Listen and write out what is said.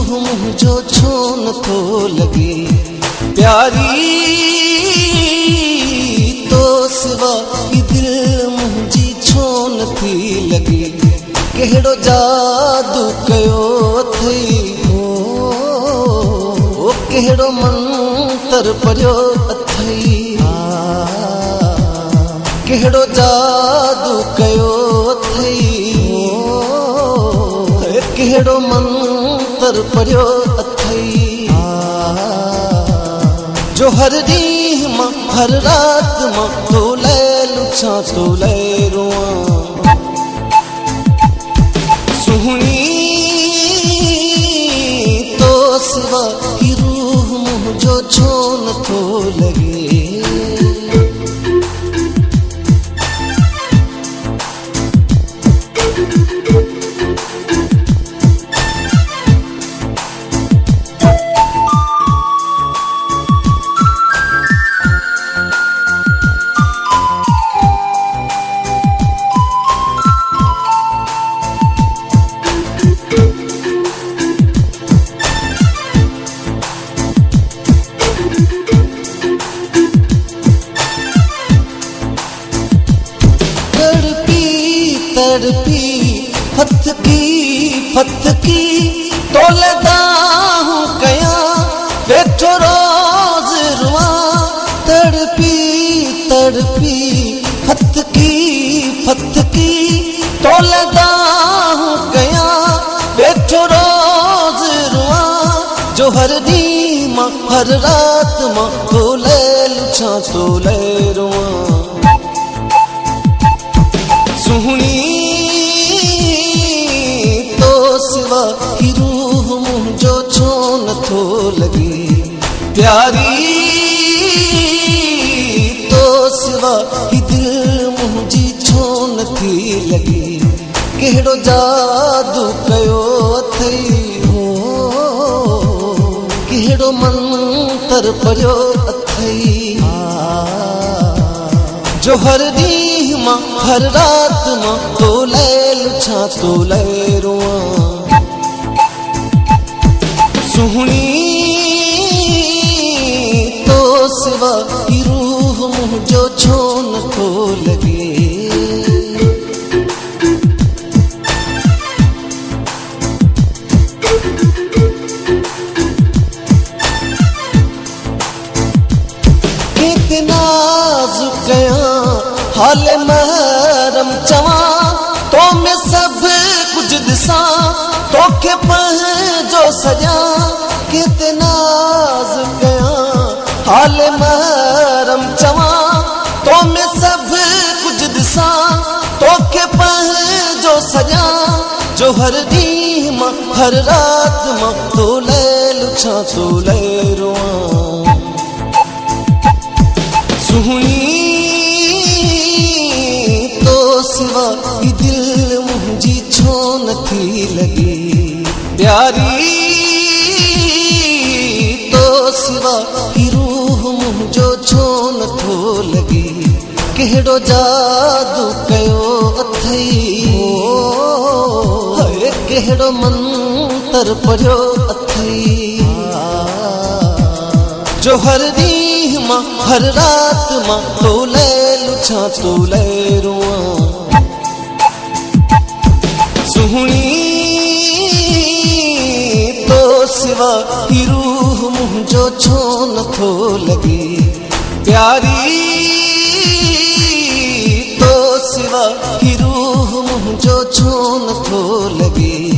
रूह मुझो छून थो लगे प्यारी तो सिवा ही दिल मुझी छून थी लगे केड़ो जादू कयो थई हो केड़ो मंतर पढ़ियो अथई केड़ो जादू कयो थई केड़ो मंतर पढ़ियो अथई जो हर ॾींहुं मां हर रात मां तो ले लुछां तो ले रोआं सुहणी तो सिवा ही रूह मुझो छो नथो लगे तड़पी फतकी तोलदा हूँ कया बैठो रोज रुआ तड़पी फतकी तोलदा हूँ कया बैठो रोज रुआ जो हर ॾींहुं मां हर रात मां तो ले लुछां तो ले रुआ सुहणी तो सिवा ही रूह मुझो छो नथो लगे प्यारी तो सिवा ही दिल मुझी छो नथी लगे केड़ो जादू कयो अथई हो केड़ो मंतर पढ़ियो अथई जो हर ॾींहुं मां हर रात मां तो ले लुछां तो ले रोआं सुहणी तो सिवा ही रूह मुझो छो नथो लगे कितना कया हाल महरम चवा तो मैं सब कुछ दिसा तो के पंहिंजो सजा कितना कया हाल महरम चवा तो मैं सब कुछ दिसा तो के पंहिंजो सजा जो हर ॾींहुं मां हर रात मां तो ले लुछां तो ले रोआं सुहणी तो सिवा ही दिल मुझी छो नथी लगे प्यारी तो सिवा ही रूह मुझो छो नथो लगे केड़ो जादू कयो अथई हो केड़ो मंतर पढ़ियो अथई जो हर ॾींहुं मां हर रात मां तो ले लुछां तो ले रोआं सुहणी तो सिवा ही रूह मुझो छो नथो लगे प्यारी तो सिवा ही रूह मुझो छो नथो लगे